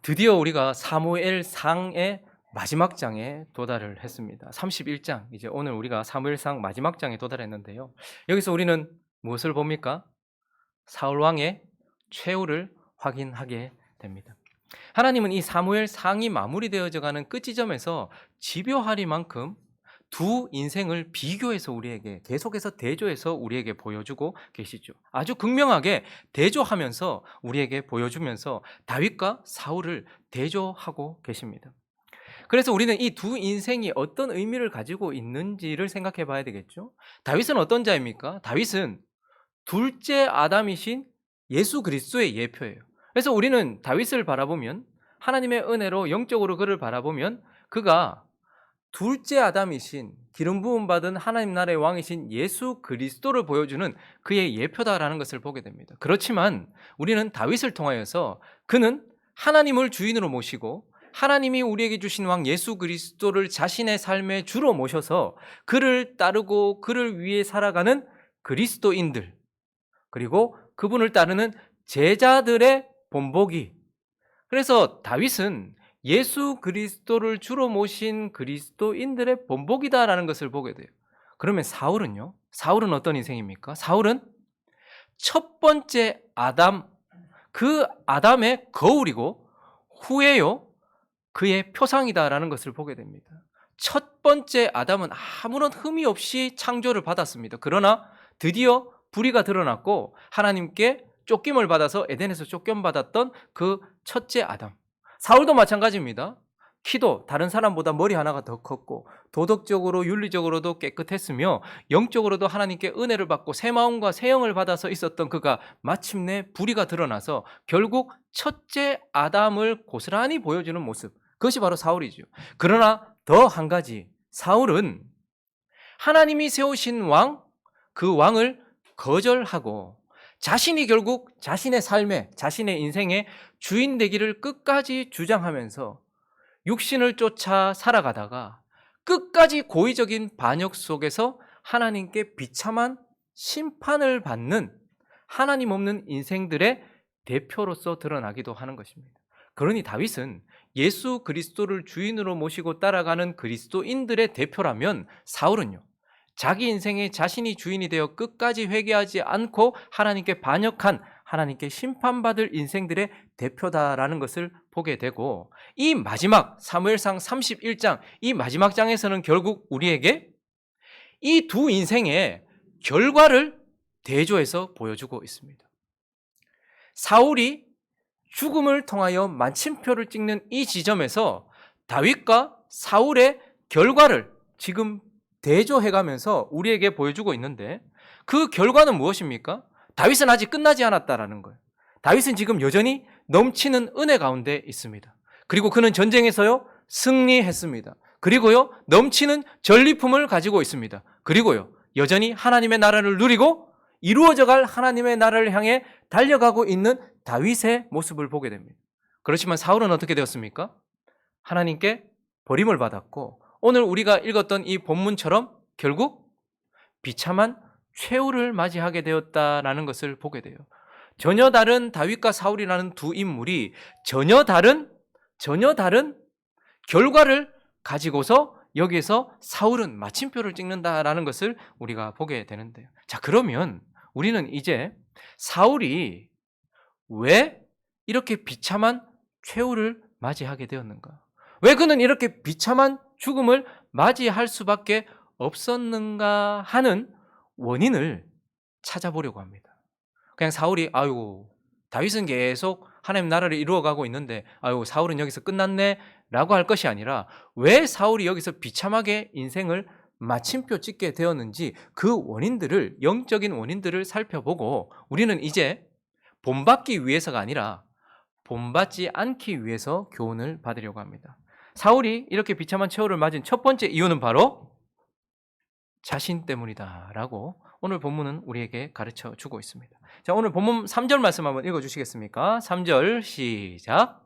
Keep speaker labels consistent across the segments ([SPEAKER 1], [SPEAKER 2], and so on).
[SPEAKER 1] 드디어 우리가 사무엘상의 마지막 장에 도달을 했습니다. 31장, 이제 오늘 우리가 사무엘상 마지막 장에 도달했는데요. 여기서 우리는 무엇을 봅니까? 사울 왕의 최후를 확인하게 됩니다. 하나님은 이 사무엘상이 마무리되어져 가는 끝 지점에서 집요하리만큼 두 인생을 비교해서 우리에게 계속해서 대조해서 우리에게 보여주고 계시죠. 아주 극명하게 대조하면서 우리에게 보여주면서 다윗과 사울을 대조하고 계십니다. 그래서 우리는 이 두 인생이 어떤 의미를 가지고 있는지를 생각해 봐야 되겠죠. 다윗은 어떤 자입니까? 다윗은 둘째 아담이신 예수 그리스도의 예표예요. 그래서 우리는 다윗을 바라보면, 하나님의 은혜로 영적으로 그를 바라보면, 그가 둘째 아담이신 기름 부음 받은 하나님 나라의 왕이신 예수 그리스도를 보여주는 그의 예표다라는 것을 보게 됩니다. 그렇지만 우리는 다윗을 통하여서 그는 하나님을 주인으로 모시고 하나님이 우리에게 주신 왕 예수 그리스도를 자신의 삶의 주로 모셔서 그를 따르고 그를 위해 살아가는 그리스도인들, 그리고 그분을 따르는 제자들의 본보기. 그래서 다윗은 예수 그리스도를 주로 모신 그리스도인들의 본보기다라는 것을 보게 돼요. 그러면 사울은요? 사울은 어떤 인생입니까? 사울은 첫 번째 아담, 그 아담의 거울이고 후에요 그의 표상이다라는 것을 보게 됩니다. 첫 번째 아담은 아무런 흠이 없이 창조를 받았습니다. 그러나 드디어 불의가 드러났고 하나님께 쫓김을 받아서 에덴에서 쫓겨받았던 그 첫째 아담. 사울도 마찬가지입니다. 키도 다른 사람보다 머리 하나가 더 컸고 도덕적으로 윤리적으로도 깨끗했으며 영적으로도 하나님께 은혜를 받고 새 마음과 새 영을 받아서 있었던 그가 마침내 불의가 드러나서 결국 첫째 아담을 고스란히 보여주는 모습, 그것이 바로 사울이죠. 그러나 더 한 가지, 사울은 하나님이 세우신 왕, 그 왕을 거절하고 자신이 결국 자신의 삶에, 자신의 인생의 주인 되기를 끝까지 주장하면서 육신을 쫓아 살아가다가 끝까지 고의적인 반역 속에서 하나님께 비참한 심판을 받는 하나님 없는 인생들의 대표로서 드러나기도 하는 것입니다. 그러니 다윗은 예수 그리스도를 주인으로 모시고 따라가는 그리스도인들의 대표라면 사울은요, 자기 인생에 자신이 주인이 되어 끝까지 회개하지 않고 하나님께 반역한, 하나님께 심판받을 인생들의 대표다라는 것을 보게 되고, 이 마지막 사무엘상 31장, 이 마지막 장에서는 결국 우리에게 이 두 인생의 결과를 대조해서 보여주고 있습니다. 사울이 죽음을 통하여 마침표를 찍는 이 지점에서 다윗과 사울의 결과를 지금 대조해가면서 우리에게 보여주고 있는데, 그 결과는 무엇입니까? 다윗은 아직 끝나지 않았다라는 거예요. 다윗은 지금 여전히 넘치는 은혜 가운데 있습니다. 그리고 그는 전쟁에서요 승리했습니다. 그리고요 넘치는 전리품을 가지고 있습니다. 그리고요 여전히 하나님의 나라를 누리고 이루어져갈 하나님의 나라를 향해 달려가고 있는 다윗의 모습을 보게 됩니다. 그렇지만 사울은 어떻게 되었습니까? 하나님께 버림을 받았고 오늘 우리가 읽었던 이 본문처럼 결국 비참한 최후를 맞이하게 되었다라는 것을 보게 돼요. 전혀 다른 다윗과 사울이라는 두 인물이 전혀 다른 결과를 가지고서 여기에서 사울은 마침표를 찍는다라는 것을 우리가 보게 되는데요. 자, 그러면 우리는 이제 사울이 왜 이렇게 비참한 최후를 맞이하게 되었는가? 왜 그는 이렇게 비참한 죽음을 맞이할 수밖에 없었는가 하는 원인을 찾아보려고 합니다. 그냥 사울이 다윗은 계속 하나님 나라를 이루어가고 있는데 사울은 여기서 끝났네 라고 할 것이 아니라 왜 사울이 여기서 비참하게 인생을 마침표 찍게 되었는지 그 원인들을, 영적인 원인들을 살펴보고 우리는 이제 본받기 위해서가 아니라 본받지 않기 위해서 교훈을 받으려고 합니다. 사울이 이렇게 비참한 최후를 맞은 첫 번째 이유는 바로 자신 때문이다라고 오늘 본문은 우리에게 가르쳐 주고 있습니다. 자, 오늘 본문 3절 말씀 한번 읽어 주시겠습니까? 3절 시작.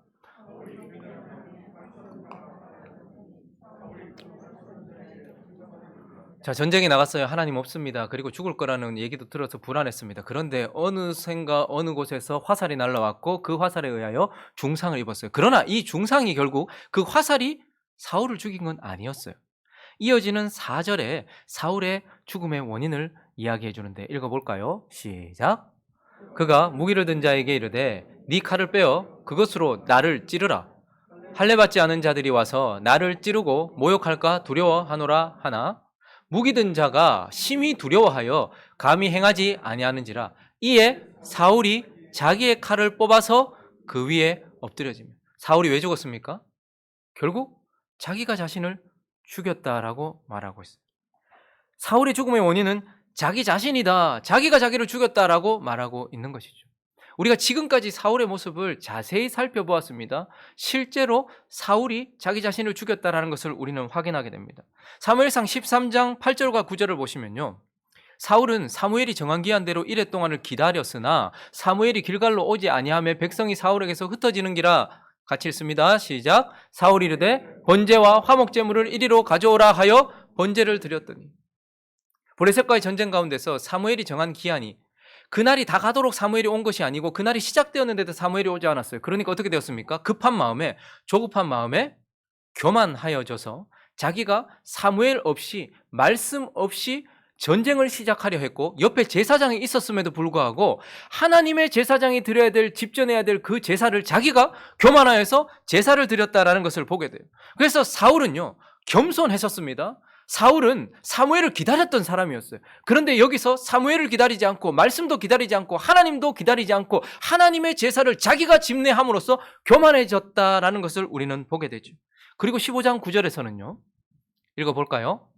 [SPEAKER 1] 자, 전쟁에 나갔어요. 하나님 없습니다. 그리고 죽을 거라는 얘기도 들어서 불안했습니다. 그런데 어느샌가 어느 곳에서 화살이 날라왔고 그 화살에 의하여 중상을 입었어요. 그러나 이 중상이 결국 그 화살이 사울을 죽인 건 아니었어요. 이어지는 4절에 사울의 죽음의 원인을 이야기해 주는데 읽어볼까요? 시작. 그가 무기를 든 자에게 이르되 네 칼을 빼어 그것으로 나를 찌르라. 할례 받지 않은 자들이 와서 나를 찌르고 모욕할까 두려워하노라 하나 무기 든 자가 심히 두려워하여 감히 행하지 아니하는지라. 이에 사울이 자기의 칼을 뽑아서 그 위에 엎드려지며. 사울이 왜 죽었습니까? 결국 자기가 자신을 죽였다라고 말하고 있어요. 사울의 죽음의 원인은 자기 자신이다. 자기가 자기를 죽였다라고 말하고 있는 것이죠. 우리가 지금까지 사울의 모습을 자세히 살펴보았습니다. 실제로 사울이 자기 자신을 죽였다라는 것을 우리는 확인하게 됩니다. 사무엘상 13장 8절과 9절을 보시면요. 사울은 사무엘이 정한 기한대로 이레 동안을 기다렸으나 사무엘이 길갈로 오지 아니하며 백성이 사울에게서 흩어지는기라. 같이 읽습니다. 시작. 사울이 이르되 번제와 화목제물을 이리로 가져오라 하여 번제를 드렸더니. 블레셋과의 전쟁 가운데서 사무엘이 정한 기한이 그날이 다 가도록 사무엘이 온 것이 아니고 그날이 시작되었는데도 사무엘이 오지 않았어요. 그러니까 어떻게 되었습니까? 급한 마음에, 조급한 마음에 교만하여져서 자기가 사무엘 없이, 말씀 없이 전쟁을 시작하려 했고 옆에 제사장이 있었음에도 불구하고 하나님의 제사장이 드려야 될, 집전해야 될 그 제사를 자기가 교만하여서 제사를 드렸다라는 것을 보게 돼요. 그래서 사울은요, 겸손했었습니다. 사울은 사무엘을 기다렸던 사람이었어요. 그런데 여기서 사무엘을 기다리지 않고 말씀도 기다리지 않고 하나님도 기다리지 않고 하나님의 제사를 자기가 집례함으로써 교만해졌다라는 것을 우리는 보게 되죠. 그리고 15장 9절에서는요. 읽어볼까요?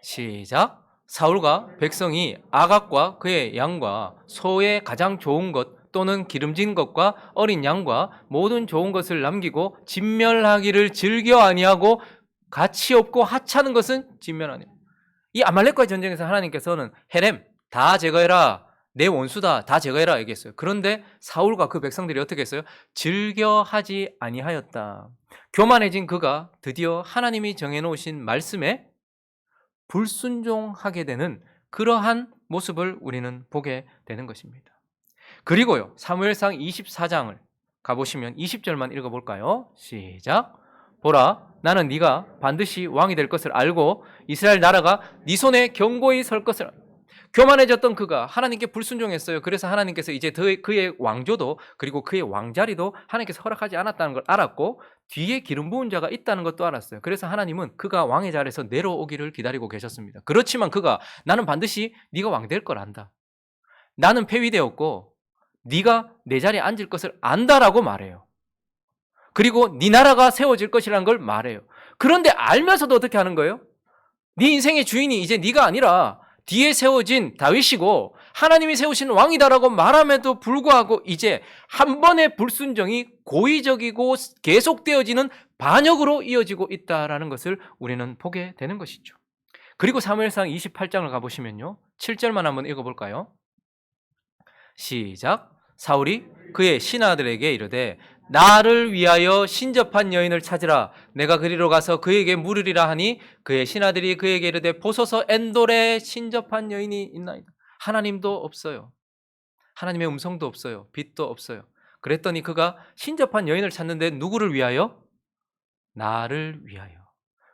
[SPEAKER 1] 시작. 사울과 백성이 아각과 그의 양과 소의 가장 좋은 것 또는 기름진 것과 어린 양과 모든 좋은 것을 남기고 진멸하기를 즐겨 아니하고 가치 없고 하찮은 것은 진멸하니. 이 아말렉과의 전쟁에서 하나님께서는 헤렘 다 제거해라, 내 원수다 다 제거해라 얘기했어요. 그런데 사울과 그 백성들이 어떻게 했어요? 즐겨하지 아니하였다. 교만해진 그가 드디어 하나님이 정해놓으신 말씀에 불순종하게 되는 그러한 모습을 우리는 보게 되는 것입니다. 그리고요, 사무엘상 24장을 가보시면 20절만 읽어볼까요? 시작. 보라, 나는 네가 반드시 왕이 될 것을 알고 이스라엘 나라가 네 손에 견고히 설 것을. 교만해졌던 그가 하나님께 불순종했어요. 그래서 하나님께서 이제 그의 왕조도 그리고 그의 왕자리도 하나님께서 허락하지 않았다는 걸 알았고 뒤에 기름 부은 자가 있다는 것도 알았어요. 그래서 하나님은 그가 왕의 자리에서 내려오기를 기다리고 계셨습니다. 그렇지만 그가 나는 반드시 네가 왕 될 걸 안다. 나는 폐위되었고 네가 내 자리에 앉을 것을 안다라고 말해요. 그리고 네 나라가 세워질 것이라는 걸 말해요. 그런데 알면서도 어떻게 하는 거예요? 네 인생의 주인이 이제 네가 아니라 뒤에 세워진 다윗이고 하나님이 세우신 왕이다라고 말함에도 불구하고 이제 한 번의 불순종이 고의적이고 계속되어지는 반역으로 이어지고 있다라는 것을 우리는 보게 되는 것이죠. 그리고 사무엘상 28장을 가보시면요. 7절만 한번 읽어볼까요? 시작. 사울이 그의 신하들에게 이르되 나를 위하여 신접한 여인을 찾으라. 내가 그리로 가서 그에게 물으리라 하니 그의 신하들이 그에게 이르되 보소서 엔돌에 신접한 여인이 있나이다. 하나님도 없어요. 하나님의 음성도 없어요. 빛도 없어요. 그랬더니 그가 신접한 여인을 찾는데 누구를 위하여? 나를 위하여.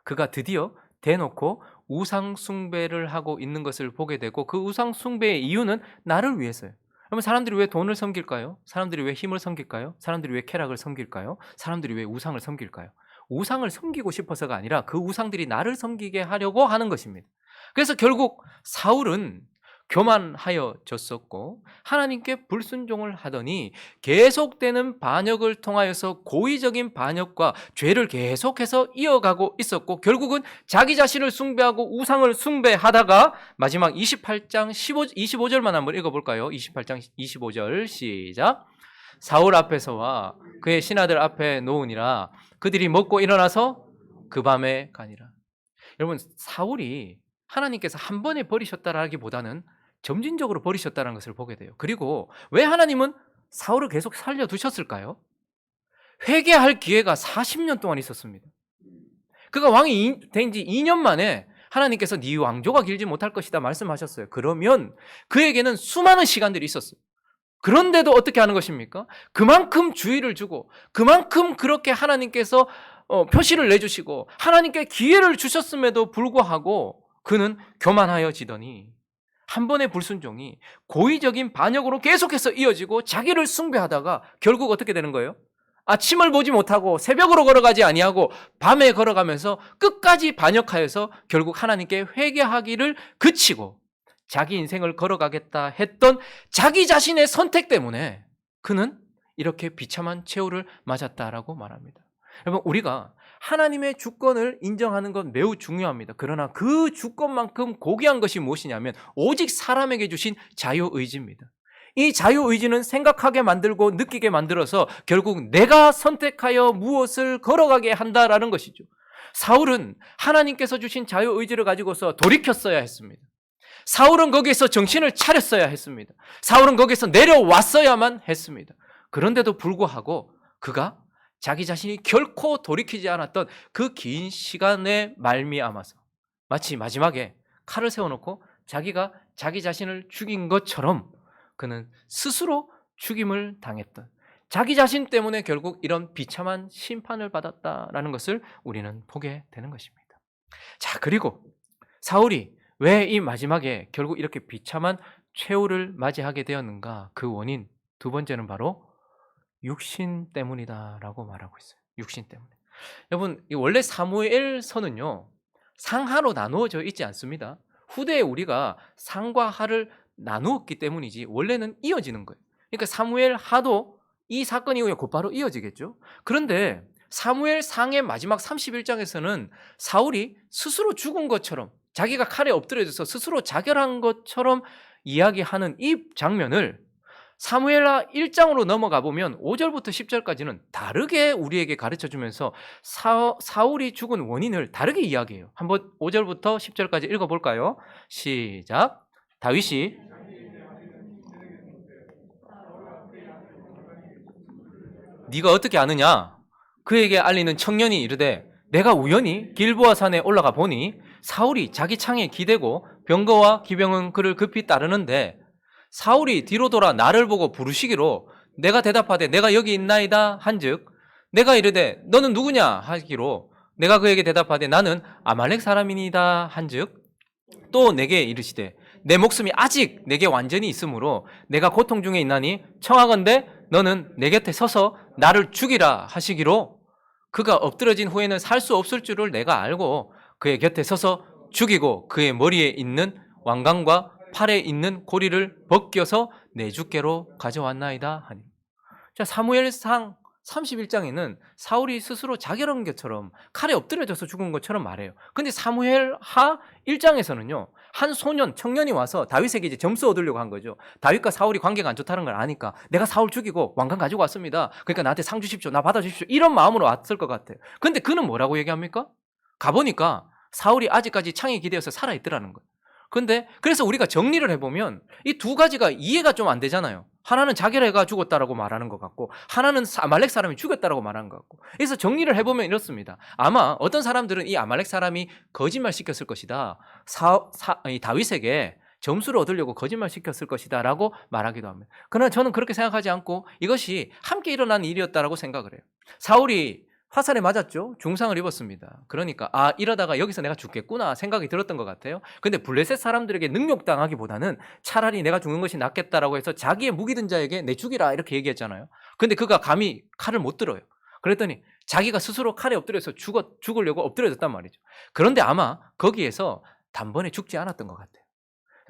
[SPEAKER 1] 그가 드디어 대놓고 우상 숭배를 하고 있는 것을 보게 되고 그 우상 숭배의 이유는 나를 위해서요. 그러면 사람들이 왜 돈을 섬길까요? 사람들이 왜 힘을 섬길까요? 사람들이 왜 쾌락을 섬길까요? 사람들이 왜 우상을 섬길까요? 우상을 섬기고 싶어서가 아니라 그 우상들이 나를 섬기게 하려고 하는 것입니다. 그래서 결국 사울은 교만하여졌었고 하나님께 불순종을 하더니 계속되는 반역을 통하여서 고의적인 반역과 죄를 계속해서 이어가고 있었고 결국은 자기 자신을 숭배하고 우상을 숭배하다가 마지막 28장 25절만 한번 읽어볼까요? 28장 25절 시작. 사울 앞에서와 그의 신하들 앞에 놓으니라. 그들이 먹고 일어나서 그 밤에 가니라. 여러분, 사울이 하나님께서 한 번에 버리셨다라기보다는 점진적으로 버리셨다는 것을 보게 돼요. 그리고 왜 하나님은 사울을 계속 살려두셨을까요? 회개할 기회가 40년 동안 있었습니다. 그가 왕이 된 지 2년 만에 하나님께서 네 왕조가 길지 못할 것이다 말씀하셨어요. 그러면 그에게는 수많은 시간들이 있었어요. 그런데도 어떻게 하는 것입니까? 그만큼 주의를 주고 그만큼 그렇게 하나님께서 표시를 내주시고 하나님께 기회를 주셨음에도 불구하고 그는 교만하여지더니 한 번의 불순종이 고의적인 반역으로 계속해서 이어지고 자기를 숭배하다가 결국 어떻게 되는 거예요? 아침을 보지 못하고 새벽으로 걸어가지 아니하고 밤에 걸어가면서 끝까지 반역하여서 결국 하나님께 회개하기를 그치고 자기 인생을 걸어가겠다 했던 자기 자신의 선택 때문에 그는 이렇게 비참한 최후를 맞았다라고 말합니다. 여러분, 우리가 하나님의 주권을 인정하는 건 매우 중요합니다. 그러나 그 주권만큼 고귀한 것이 무엇이냐면 오직 사람에게 주신 자유의지입니다. 이 자유의지는 생각하게 만들고 느끼게 만들어서 결국 내가 선택하여 무엇을 걸어가게 한다라는 것이죠. 사울은 하나님께서 주신 자유의지를 가지고서 돌이켰어야 했습니다. 사울은 거기에서 정신을 차렸어야 했습니다. 사울은 거기에서 내려왔어야만 했습니다. 그런데도 불구하고 그가 자기 자신이 결코 돌이키지 않았던 그 긴 시간에 말미암아서 마치 마지막에 칼을 세워놓고 자기가 자기 자신을 죽인 것처럼 그는 스스로 죽임을 당했던 자기 자신 때문에 결국 이런 비참한 심판을 받았다라는 것을 우리는 보게 되는 것입니다. 자, 그리고 사울이 왜 이 마지막에 결국 이렇게 비참한 최후를 맞이하게 되었는가? 그 원인 두 번째는 바로 육신 때문이다라고 말하고 있어요. 육신 때문에. 여러분, 원래 사무엘서는요, 상하로 나누어져 있지 않습니다. 후대에 우리가 상과 하를 나누었기 때문이지 원래는 이어지는 거예요. 그러니까 사무엘 하도 이 사건 이후에 곧바로 이어지겠죠. 그런데 사무엘 상의 마지막 31장에서는 사울이 스스로 죽은 것처럼 자기가 칼에 엎드려져서 스스로 자결한 것처럼 이야기하는 이 장면을 사무엘하 1장으로 넘어가 보면 5절부터 10절까지는 다르게 우리에게 가르쳐주면서 사울이 죽은 원인을 다르게 이야기해요. 한번 5절부터 10절까지 읽어볼까요? 시작. 다윗이 네가 어떻게 아느냐? 그에게 알리는 청년이 이르되 내가 우연히 길보아 산에 올라가 보니 사울이 자기 창에 기대고 병거와 기병은 그를 급히 따르는데 사울이 뒤로 돌아 나를 보고 부르시기로 내가 대답하되 내가 여기 있나이다 한즉 내가 이르되 너는 누구냐 하기로 내가 그에게 대답하되 나는 아말렉 사람이니이다 한즉 또 내게 이르시되 내 목숨이 아직 내게 완전히 있으므로 내가 고통 중에 있나니 청하건대 너는 내 곁에 서서 나를 죽이라 하시기로 그가 엎드러진 후에는 살 수 없을 줄을 내가 알고 그의 곁에 서서 죽이고 그의 머리에 있는 왕관과 팔에 있는 고리를 벗겨서 내 주께로 가져왔나이다 하니. 자, 사무엘상 31장에는 사울이 스스로 자결한 것처럼 칼에 엎드려져서 죽은 것처럼 말해요. 근데 사무엘하 1장에서는요, 한 소년, 청년이 와서 다윗에게 이제 점수 얻으려고 한 거죠. 다윗과 사울이 관계가 안 좋다는 걸 아니까 내가 사울 죽이고 왕관 가지고 왔습니다. 그러니까 나한테 상 주십시오. 나 받아주십시오. 이런 마음으로 왔을 것 같아요. 근데 그는 뭐라고 얘기합니까? 가보니까 사울이 아직까지 창에 기대어서 살아있더라는 거예요. 근데 그래서 우리가 정리를 해보면 이 두 가지가 이해가 좀 안 되잖아요. 하나는 자결해가 죽었다라고 말하는 것 같고 하나는 아말렉 사람이 죽였다라고 말하는 것 같고. 그래서 정리를 해보면 이렇습니다. 아마 어떤 사람들은 이 아말렉 사람이 거짓말 시켰을 것이다. 이 다윗에게 점수를 얻으려고 거짓말 시켰을 것이다 라고 말하기도 합니다. 그러나 저는 그렇게 생각하지 않고 이것이 함께 일어난 일이었다라고 생각을 해요. 사울이 화살에 맞았죠. 중상을 입었습니다. 그러니까 이러다가 여기서 내가 죽겠구나 생각이 들었던 것 같아요. 근데 블레셋 사람들에게 능욕당하기보다는 차라리 내가 죽는 것이 낫겠다라고 해서 자기의 무기 든 자에게 내 죽이라 이렇게 얘기했잖아요. 근데 그가 감히 칼을 못 들어요. 그랬더니 자기가 스스로 칼에 엎드려서 죽으려고 엎드려졌단 말이죠. 그런데 아마 거기에서 단번에 죽지 않았던 것 같아요.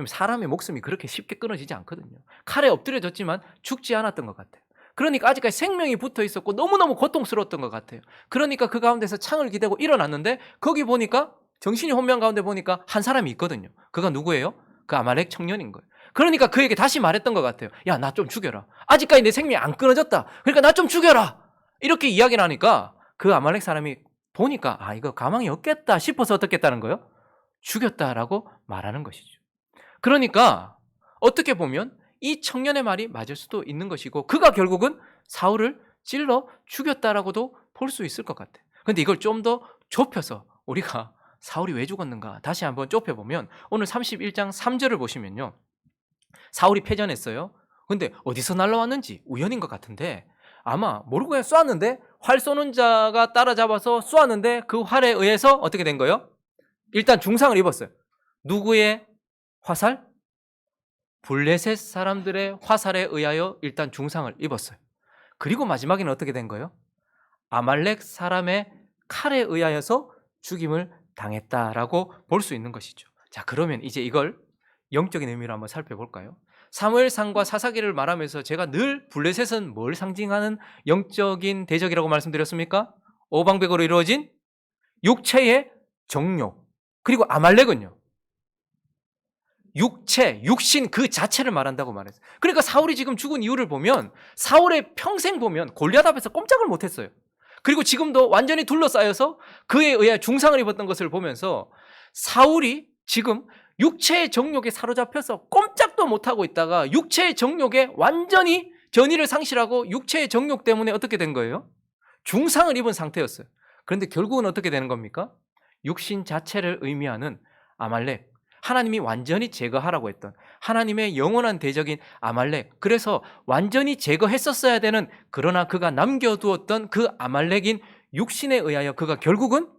[SPEAKER 1] 사람의 목숨이 그렇게 쉽게 끊어지지 않거든요. 칼에 엎드려졌지만 죽지 않았던 것 같아요. 그러니까 아직까지 생명이 붙어 있었고 너무너무 고통스러웠던 것 같아요. 그러니까 그 가운데서 창을 기대고 일어났는데 거기 보니까 정신이 혼미한 가운데 보니까 한 사람이 있거든요. 그가 누구예요? 그 아말렉 청년인 거예요. 그러니까 그에게 다시 말했던 것 같아요. 야, 나 좀 죽여라. 아직까지 내 생명이 안 끊어졌다. 그러니까 나 좀 죽여라. 이렇게 이야기를 하니까 그 아말렉 사람이 보니까 이거 가망이 없겠다 싶어서 어떻게 했다는 거예요? 죽였다라고 말하는 것이죠. 그러니까 어떻게 보면 이 청년의 말이 맞을 수도 있는 것이고 그가 결국은 사울을 찔러 죽였다라고도 볼 수 있을 것 같아요. 그런데 이걸 좀 더 좁혀서 우리가 사울이 왜 죽었는가? 다시 한번 좁혀보면 오늘 31장 3절을 보시면요. 사울이 패전했어요. 근데 어디서 날라왔는지 우연인 것 같은데 아마 모르고 그냥 쏘았는데 활 쏘는 자가 따라잡아서 쏘았는데 그 활에 의해서 어떻게 된 거예요? 일단 중상을 입었어요. 누구의 화살? 블레셋 사람들의 화살에 의하여 일단 중상을 입었어요. 그리고 마지막에는 어떻게 된 거예요? 아말렉 사람의 칼에 의하여서 죽임을 당했다라고 볼 수 있는 것이죠. 자, 그러면 이제 이걸 영적인 의미로 한번 살펴볼까요? 사무엘상과 사사기를 말하면서 제가 늘 블레셋은 뭘 상징하는 영적인 대적이라고 말씀드렸습니까? 오방백으로 이루어진 육체의 정욕. 그리고 아말렉은요, 육체, 육신 그 자체를 말한다고 말했어요. 그러니까 사울이 지금 죽은 이유를 보면 사울의 평생 보면 골리앗 앞에서 꼼짝을 못했어요. 그리고 지금도 완전히 둘러싸여서 그에 의해 중상을 입었던 것을 보면서 사울이 지금 육체의 정욕에 사로잡혀서 꼼짝도 못하고 있다가 육체의 정욕에 완전히 전의를 상실하고 육체의 정욕 때문에 어떻게 된 거예요? 중상을 입은 상태였어요. 그런데 결국은 어떻게 되는 겁니까? 육신 자체를 의미하는 아말렉, 하나님이 완전히 제거하라고 했던 하나님의 영원한 대적인 아말렉, 그래서 완전히 제거했었어야 되는, 그러나 그가 남겨두었던 그 아말렉인 육신에 의하여 그가 결국은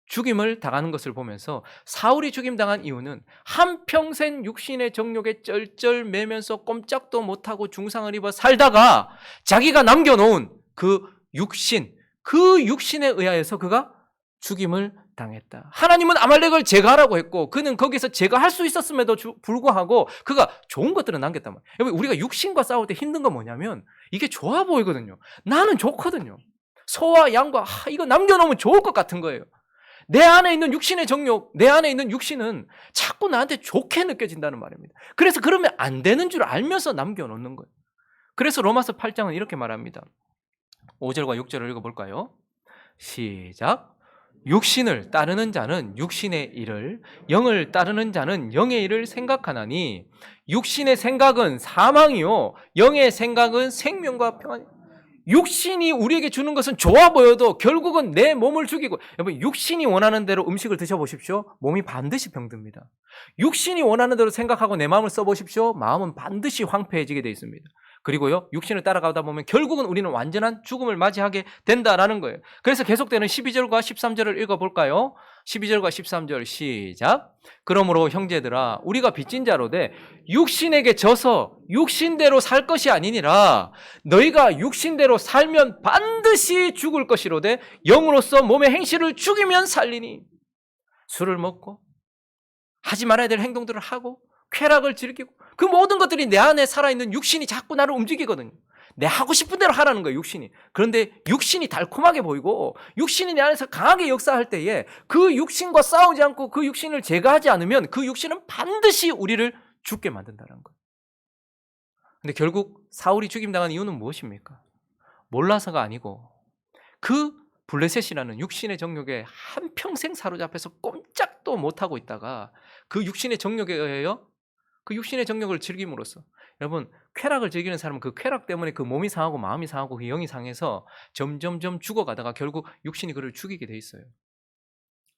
[SPEAKER 1] 죽임을 당하는 것을 보면서 사울이 죽임당한 이유는 한평생 육신의 정욕에 쩔쩔매면서 꼼짝도 못하고 중상을 입어 살다가 자기가 남겨놓은 그 육신에 의하여서 그가 죽임을 당했다. 하나님은 아말렉을 제거하라고 했고 그는 거기서 제거할 수 있었음에도 불구하고 그가 좋은 것들을 남겼단 말이에요. 여러분, 우리가 육신과 싸울 때 힘든 건 뭐냐면 이게 좋아 보이거든요. 나는 좋거든요. 소와 양과 이거 남겨놓으면 좋을 것 같은 거예요. 내 안에 있는 육신의 정욕, 내 안에 있는 육신은 자꾸 나한테 좋게 느껴진다는 말입니다. 그래서 그러면 안 되는 줄 알면서 남겨놓는 거예요. 그래서 로마서 8장은 이렇게 말합니다. 5절과 6절을 읽어볼까요? 시작. 육신을 따르는 자는 육신의 일을, 영을 따르는 자는 영의 일을 생각하나니 육신의 생각은 사망이요 영의 생각은 생명과 평안. 육신이 우리에게 주는 것은 좋아 보여도 결국은 내 몸을 죽이고, 여러분, 육신이 원하는 대로 음식을 드셔보십시오. 몸이 반드시 병듭니다. 육신이 원하는 대로 생각하고 내 마음을 써보십시오. 마음은 반드시 황폐해지게 되어 있습니다. 그리고요, 육신을 따라가다 보면 결국은 우리는 완전한 죽음을 맞이하게 된다라는 거예요. 그래서 계속되는 12절과 13절을 읽어볼까요? 12절과 13절 시작. 그러므로 형제들아, 우리가 빚진 자로 돼 육신에게 져서 육신대로 살 것이 아니니라. 너희가 육신대로 살면 반드시 죽을 것이로되 영으로서 몸의 행실을 죽이면 살리니. 술을 먹고 하지 말아야 될 행동들을 하고 쾌락을 즐기고 그 모든 것들이 내 안에 살아있는 육신이 자꾸 나를 움직이거든요. 내 하고 싶은 대로 하라는 거예요, 육신이. 그런데 육신이 달콤하게 보이고 육신이 내 안에서 강하게 역사할 때에 그 육신과 싸우지 않고 그 육신을 제거하지 않으면 그 육신은 반드시 우리를 죽게 만든다는 거예요. 근데 결국 사울이 죽임당한 이유는 무엇입니까? 몰라서가 아니고 그 블레셋이라는 육신의 정욕에 한평생 사로잡혀서 꼼짝도 못하고 있다가 그 육신의 정욕에 의하여 그 육신의 정욕을 즐김으로써, 여러분, 쾌락을 즐기는 사람은 그 쾌락 때문에 그 몸이 상하고 마음이 상하고 그 영이 상해서 점점점 죽어가다가 결국 육신이 그를 죽이게 돼 있어요.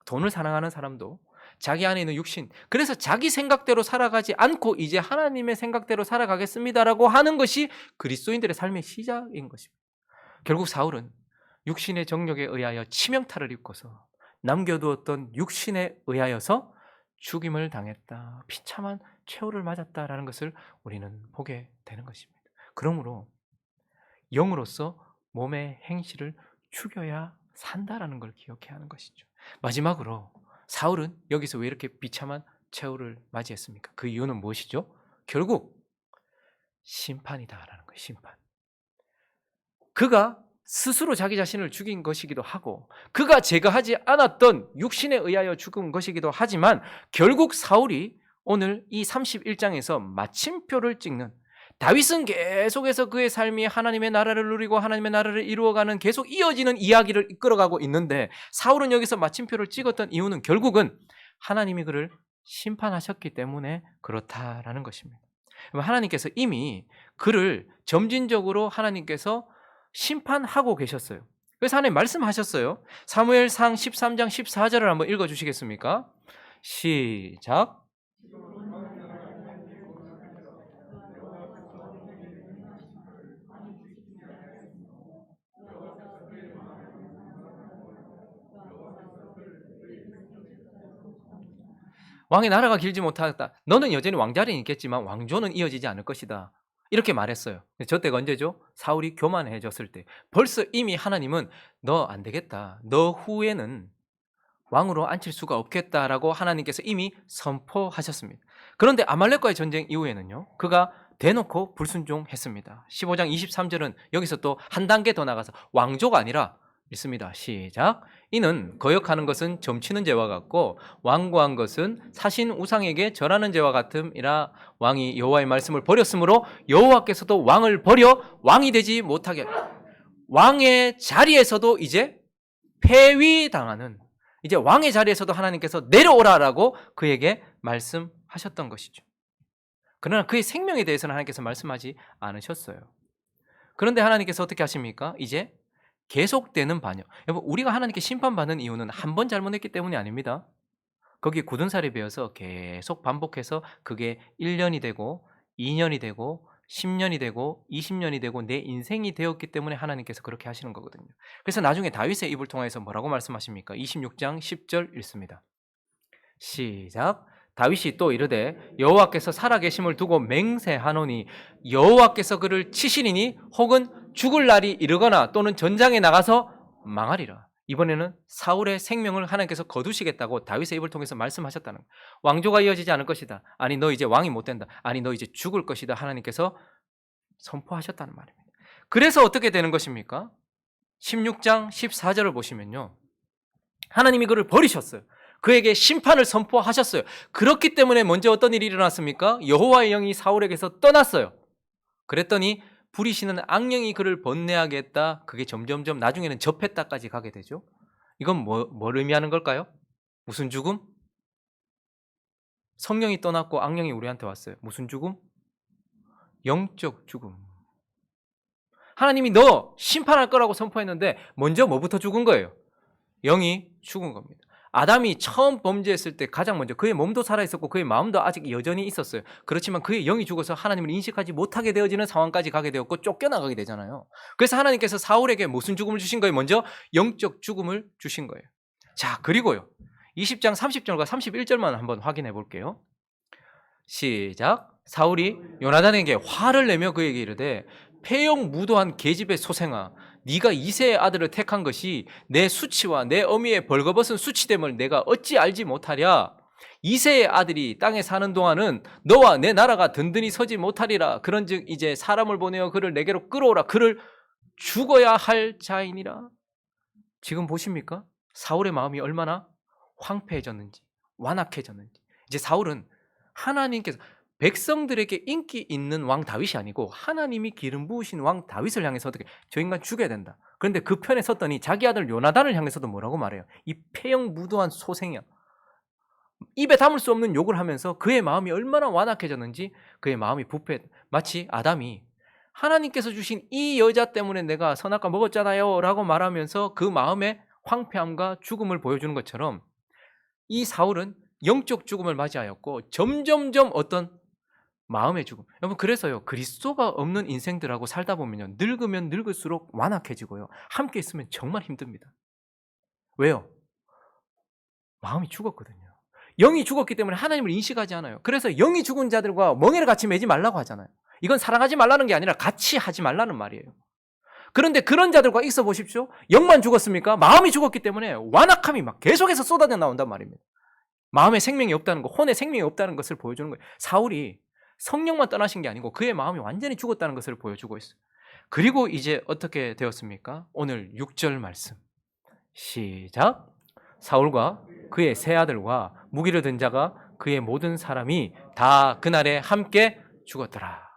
[SPEAKER 1] 돈을 사랑하는 사람도 자기 안에 있는 육신, 그래서 자기 생각대로 살아가지 않고 이제 하나님의 생각대로 살아가겠습니다라고 하는 것이 그리스도인들의 삶의 시작인 것입니다. 결국 사울은 육신의 정욕에 의하여 치명타를 입고서 남겨두었던 육신에 의하여서 죽임을 당했다. 비참한 최후를 맞았다라는 것을 우리는 보게 되는 것입니다. 그러므로 영으로서 몸의 행실을 죽여야 산다라는 걸 기억해야 하는 것이죠. 마지막으로 사울은 여기서 왜 이렇게 비참한 최후를 맞이했습니까? 그 이유는 무엇이죠? 결국 심판이다라는 거예요. 심판. 그가 스스로 자기 자신을 죽인 것이기도 하고 그가 제거하지 않았던 육신에 의하여 죽은 것이기도 하지만 결국 사울이 오늘 이 31장에서 마침표를 찍는, 다윗은 계속해서 그의 삶이 하나님의 나라를 누리고 하나님의 나라를 이루어가는 계속 이어지는 이야기를 이끌어가고 있는데 사울은 여기서 마침표를 찍었던 이유는 결국은 하나님이 그를 심판하셨기 때문에 그렇다라는 것입니다. 하나님께서 이미 그를 점진적으로 하나님께서 심판하고 계셨어요. 그래서 하나님 말씀하셨어요. 사무엘상 13장 14절을 한번 읽어주시겠습니까? 시작. 왕의 나라가 길지 못하다. 너는 여전히 왕자리는 있겠지만 왕조는 이어지지 않을 것이다. 이렇게 말했어요. 저 때가 언제죠? 사울이 교만해졌을 때. 벌써 이미 하나님은 너 안 되겠다. 너 후에는 왕으로 앉힐 수가 없겠다라고 하나님께서 이미 선포하셨습니다. 그런데 아말렉과의 전쟁 이후에는요. 그가 대놓고 불순종했습니다. 15장 23절은 여기서 또 한 단계 더 나가서 왕조가 아니라 있습니다. 시작. 이는 거역하는 것은 점치는 죄와 같고 완고한 것은 사신 우상에게 절하는 죄와 같음이라. 왕이 여호와의 말씀을 버렸으므로 여호와께서도 왕을 버려 왕이 되지 못하게 왕의 자리에서도 이제 폐위당하는, 이제 왕의 자리에서도 하나님께서 내려오라라고 그에게 말씀하셨던 것이죠. 그러나 그의 생명에 대해서는 하나님께서 말씀하지 않으셨어요. 그런데 하나님께서 어떻게 하십니까? 이제 계속되는 반역. 여러분, 우리가 하나님께 심판받는 이유는 한 번 잘못했기 때문이 아닙니다. 거기에 굳은 살이 배어서 계속 반복해서 그게 1년이 되고 2년이 되고 10년이 되고 20년이 되고 내 인생이 되었기 때문에 하나님께서 그렇게 하시는 거거든요. 그래서 나중에 다윗의 입을 통해서 뭐라고 말씀하십니까? 26장 10절 읽습니다. 시작. 다윗이 또 이르되 여호와께서 살아계심을 두고 맹세하노니 여호와께서 그를 치시리니 혹은 죽을 날이 이르거나 또는 전장에 나가서 망하리라. 이번에는 사울의 생명을 하나님께서 거두시겠다고 다윗의 입을 통해서 말씀하셨다는 거예요. 왕조가 이어지지 않을 것이다. 아니 너 이제 왕이 못 된다. 아니 너 이제 죽을 것이다. 하나님께서 선포하셨다는 말입니다. 그래서 어떻게 되는 것입니까? 16장 14절을 보시면요. 하나님이 그를 버리셨어요. 그에게 심판을 선포하셨어요. 그렇기 때문에 먼저 어떤 일이 일어났습니까? 여호와의 영이 사울에게서 떠났어요. 그랬더니 부리시는 악령이 그를 번뇌하게 했다. 그게 점점점 나중에는 접했다까지 가게 되죠. 이건 뭘 의미하는 걸까요? 무슨 죽음? 성령이 떠났고 악령이 우리한테 왔어요. 무슨 죽음? 영적 죽음. 하나님이 너 심판할 거라고 선포했는데 먼저 뭐부터 죽은 거예요? 영이 죽은 겁니다. 아담이 처음 범죄했을 때 가장 먼저 그의 몸도 살아있었고 그의 마음도 아직 여전히 있었어요. 그렇지만 그의 영이 죽어서 하나님을 인식하지 못하게 되어지는 상황까지 가게 되었고 쫓겨나가게 되잖아요. 그래서 하나님께서 사울에게 무슨 죽음을 주신 거예요? 먼저 영적 죽음을 주신 거예요. 자, 그리고요. 20장 30절과 31절만 한번 확인해 볼게요. 시작. 사울이 요나단에게 화를 내며 그에게 이르되 폐영 무도한 계집의 소생아, 네가 이새의 아들을 택한 것이 내 수치와 내 어미의 벌거벗은 수치됨을 내가 어찌 알지 못하랴. 이새의 아들이 땅에 사는 동안은 너와 내 나라가 든든히 서지 못하리라. 그런즉 이제 사람을 보내어 그를 내게로 끌어오라. 그를 죽어야 할 자이니라. 지금 보십니까? 사울의 마음이 얼마나 황폐해졌는지, 완악해졌는지. 이제 사울은 하나님께서 백성들에게 인기 있는 왕 다윗이 아니고 하나님이 기름 부으신 왕 다윗을 향해서 어떻게 저 인간 죽여야 된다. 그런데 그 편에 섰더니 자기 아들 요나단을 향해서도 뭐라고 말해요? 이 폐영 무도한 소생이야. 입에 담을 수 없는 욕을 하면서 그의 마음이 얼마나 완악해졌는지, 그의 마음이 부패. 마치 아담이 하나님께서 주신 이 여자 때문에 내가 선악과 먹었잖아요 라고 말하면서 그 마음의 황폐함과 죽음을 보여주는 것처럼 이 사울은 영적 죽음을 맞이하였고 점점점 어떤 마음의 죽음. 여러분, 그래서요, 그리스도가 없는 인생들하고 살다 보면요, 늙으면 늙을수록 완악해지고요, 함께 있으면 정말 힘듭니다. 왜요? 마음이 죽었거든요. 영이 죽었기 때문에 하나님을 인식하지 않아요. 그래서 영이 죽은 자들과 멍에를 같이 매지 말라고 하잖아요. 이건 사랑하지 말라는 게 아니라 같이 하지 말라는 말이에요. 그런데 그런 자들과 있어 보십시오. 영만 죽었습니까? 마음이 죽었기 때문에 완악함이 막 계속해서 쏟아져 나온단 말입니다. 마음에 생명이 없다는 것, 혼에 생명이 없다는 것을 보여주는 거예요. 사울이 성령만 떠나신 게 아니고 그의 마음이 완전히 죽었다는 것을 보여주고 있어요. 그리고 이제 어떻게 되었습니까? 오늘 6절 말씀 시작. 사울과 그의 세 아들과 무기를 든 자가 그의 모든 사람이 다 그날에 함께 죽었더라.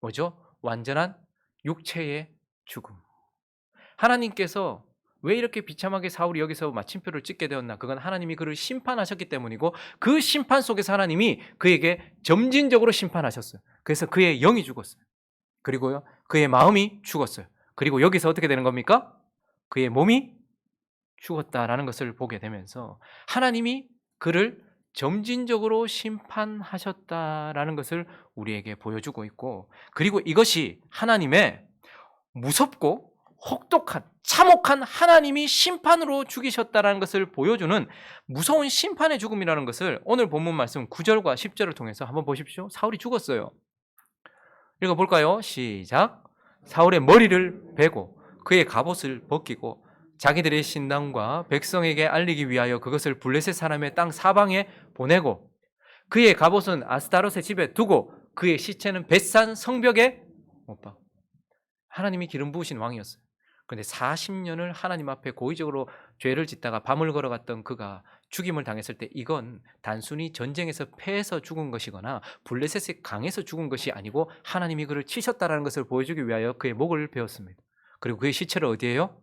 [SPEAKER 1] 뭐죠? 완전한 육체의 죽음. 하나님께서 왜 이렇게 비참하게 사울이 여기서 마침표를 찍게 되었나? 그건 하나님이 그를 심판하셨기 때문이고 그 심판 속에서 하나님이 그에게 점진적으로 심판하셨어요. 그래서 그의 영이 죽었어요. 그리고요, 그의 마음이 죽었어요. 그리고 여기서 어떻게 되는 겁니까? 그의 몸이 죽었다라는 것을 보게 되면서 하나님이 그를 점진적으로 심판하셨다라는 것을 우리에게 보여주고 있고, 그리고 이것이 하나님의 무섭고 혹독한 참혹한 하나님이 심판으로 죽이셨다라는 것을 보여주는 무서운 심판의 죽음이라는 것을 오늘 본문 말씀 9절과 10절을 통해서 한번 보십시오. 사울이 죽었어요. 읽어볼까요? 시작. 사울의 머리를 베고 그의 갑옷을 벗기고 자기들의 신당과 백성에게 알리기 위하여 그것을 블레셋 사람의 땅 사방에 보내고 그의 갑옷은 아스타롯의 집에 두고 그의 시체는 벳산 성벽에 못 박고. 하나님이 기름 부으신 왕이었어요. 그런데 40년을 하나님 앞에 고의적으로 죄를 짓다가 밤을 걸어갔던 그가 죽임을 당했을 때 이건 단순히 전쟁에서 패해서 죽은 것이거나 블레셋의 강에서 죽은 것이 아니고 하나님이 그를 치셨다라는 것을 보여주기 위하여 그의 목을 베었습니다. 그리고 그의 시체를 어디에요?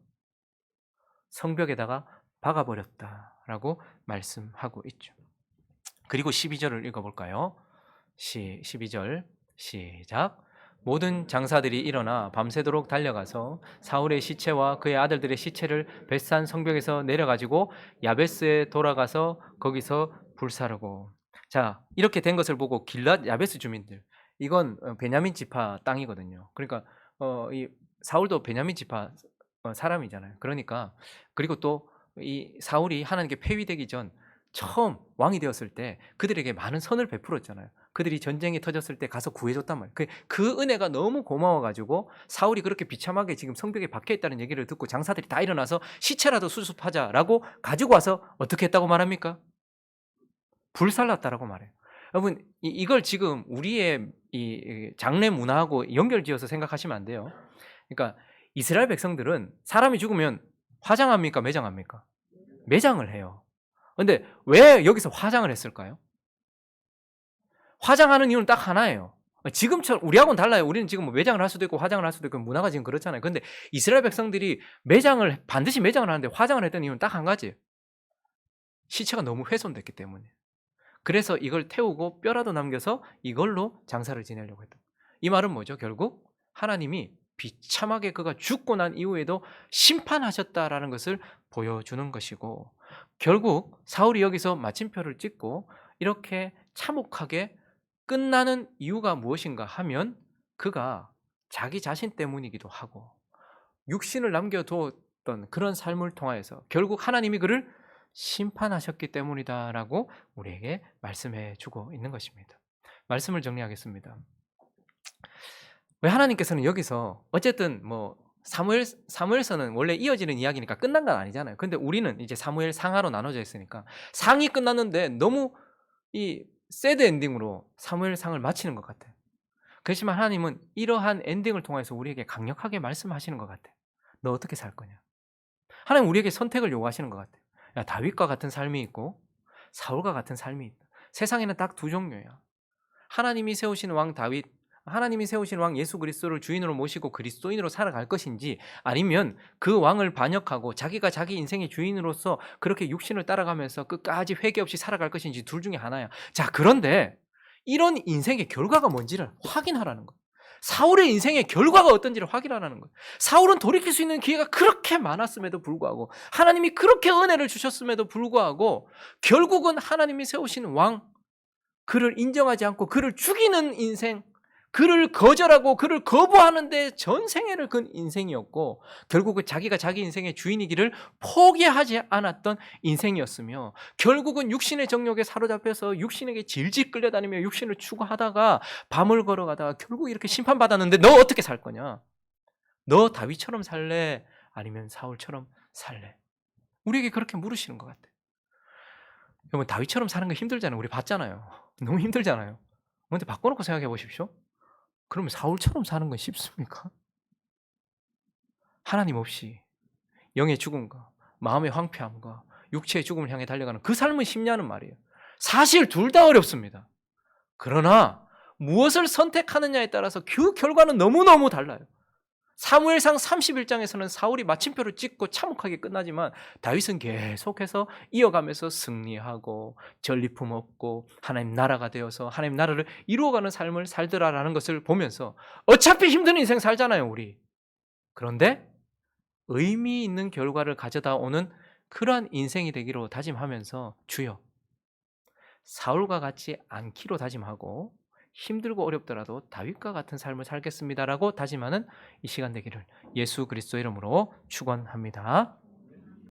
[SPEAKER 1] 성벽에다가 박아버렸다라고 말씀하고 있죠. 그리고 12절을 읽어볼까요? 12절 시작. 모든 장사들이 일어나 밤새도록 달려가서 사울의 시체와 그의 아들들의 시체를 벳산 성벽에서 내려가지고 야베스에 돌아가서 거기서 불사르고. 자, 이렇게 된 것을 보고 길랏 야베스 주민들, 이건 베냐민 지파 땅이거든요. 그러니까 이 사울도 베냐민 지파 사람이잖아요. 그러니까 그리고 또 이 사울이 하나님께 폐위되기 전 처음 왕이 되었을 때 그들에게 많은 선을 베풀었잖아요. 그들이 전쟁이 터졌을 때 가서 구해줬단 말이에요. 그 은혜가 너무 고마워가지고 사울이 그렇게 비참하게 지금 성벽에 박혀있다는 얘기를 듣고 장사들이 다 일어나서 시체라도 수습하자라고 가지고 와서 어떻게 했다고 말합니까? 불살랐다라고 말해요. 여러분, 이걸 지금 우리의 이 장례 문화하고 연결지어서 생각하시면 안 돼요. 그러니까 이스라엘 백성들은 사람이 죽으면 화장합니까? 매장합니까? 매장을 해요. 근데 왜 여기서 화장을 했을까요? 화장하는 이유는 딱 하나예요. 지금처럼 우리하고는 달라요. 우리는 지금 뭐 매장을 할 수도 있고 화장을 할 수도 있고 문화가 지금 그렇잖아요. 근데 이스라엘 백성들이 반드시 매장을 하는데 화장을 했던 이유는 딱 한 가지예요. 시체가 너무 훼손됐기 때문에. 그래서 이걸 태우고 뼈라도 남겨서 이걸로 장사를 지내려고 했다. 이 말은 뭐죠? 결국 하나님이 비참하게 그가 죽고 난 이후에도 심판하셨다라는 것을 보여주는 것이고, 결국 사울이 여기서 마침표를 찍고 이렇게 참혹하게 끝나는 이유가 무엇인가 하면 그가 자기 자신 때문이기도 하고 육신을 남겨두었던 그런 삶을 통하여서 결국 하나님이 그를 심판하셨기 때문이다라고 우리에게 말씀해 주고 있는 것입니다. 말씀을 정리하겠습니다. 왜 하나님께서는 여기서 어쨌든 뭐 사무엘서는 원래 이어지는 이야기니까 끝난 건 아니잖아요. 근데 우리는 이제 사무엘 상하로 나눠져 있으니까 상이 끝났는데 너무 이 새드 엔딩으로 사무엘 상을 마치는 것 같아요. 그렇지만 하나님은 이러한 엔딩을 통해서 우리에게 강력하게 말씀하시는 것 같아요. 너 어떻게 살 거냐? 하나님 우리에게 선택을 요구하시는 것 같아요. 야, 다윗과 같은 삶이 있고 사울과 같은 삶이 있다. 세상에는 딱 두 종류야. 하나님이 세우신 왕 다윗, 하나님이 세우신 왕 예수 그리스도를 주인으로 모시고 그리스도인으로 살아갈 것인지, 아니면 그 왕을 반역하고 자기가 자기 인생의 주인으로서 그렇게 육신을 따라가면서 끝까지 회개 없이 살아갈 것인지, 둘 중에 하나야. 자, 그런데 이런 인생의 결과가 뭔지를 확인하라는 거예요. 사울의 인생의 결과가 어떤지를 확인하라는 거예요. 사울은 돌이킬 수 있는 기회가 그렇게 많았음에도 불구하고, 하나님이 그렇게 은혜를 주셨음에도 불구하고 결국은 하나님이 세우신 왕, 그를 인정하지 않고 그를 죽이는 인생, 그를 거절하고 그를 거부하는데 전생애를 건 인생이었고, 결국은 자기가 자기 인생의 주인이기를 포기하지 않았던 인생이었으며, 결국은 육신의 정욕에 사로잡혀서 육신에게 질질 끌려다니며 육신을 추구하다가 밤을 걸어가다가 결국 이렇게 심판받았는데 너 어떻게 살 거냐? 너 다윗처럼 살래? 아니면 사울처럼 살래? 우리에게 그렇게 물으시는 것 같아요. 여러분, 다윗처럼 사는 거 힘들잖아요. 우리 봤잖아요. 너무 힘들잖아요. 근데 바꿔놓고 생각해 보십시오. 그러면 사울처럼 사는 건 쉽습니까? 하나님 없이 영의 죽음과 마음의 황폐함과 육체의 죽음을 향해 달려가는 그 삶은 쉽냐는 말이에요. 사실 둘 다 어렵습니다. 그러나 무엇을 선택하느냐에 따라서 그 결과는 너무너무 달라요. 사무엘상 31장에서는 사울이 마침표를 찍고 참혹하게 끝나지만 다윗은 계속해서 이어가면서 승리하고 전리품 얻고 하나님 나라가 되어서 하나님 나라를 이루어가는 삶을 살더라라는 것을 보면서 어차피 힘든 인생 살잖아요, 우리. 그런데 의미 있는 결과를 가져다 오는 그러한 인생이 되기로 다짐하면서 주여 사울과 같이 않기로 다짐하고 힘들고 어렵더라도 다윗과 같은 삶을 살겠습니다라고 다짐하는 이 시간 되기를 예수 그리스도 이름으로 축원합니다.